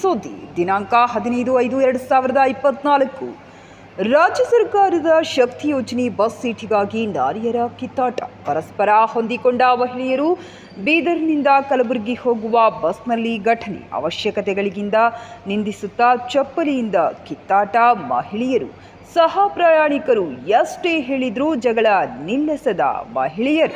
ಸುದ್ದಿ ದಿನಾಂಕ 15/5/2024 ರಾಜ್ಯ ಸರ್ಕಾರದ ಶಕ್ತಿ ಯೋಜನೆ ಬಸ್ ಸೀಟಿಗಾಗಿ ನಾರಿಯರ ಕಿತ್ತಾಟ. ಪರಸ್ಪರ ಹೊಂದಿಕೊಂಡ ಮಹಿಳೆಯರು ಬೀದರ್ನಿಂದ ಕಲಬುರಗಿ ಹೋಗುವ ಬಸ್ನಲ್ಲಿ ಘಟನೆ. ಅವಶ್ಯಕತೆಗಳಿಗಿಂತ ನಿಂದಿಸುತ್ತಾ ಚಪ್ಪಲಿಯಿಂದ ಕಿತ್ತಾಟ. ಮಹಿಳೆಯರು ಸಹ ಪ್ರಯಾಣಿಕರು ಎಷ್ಟೇ ಹೇಳಿದ್ರೂ ಜಗಳ ನಿಲ್ಲಿಸದ ಮಹಿಳೆಯರು.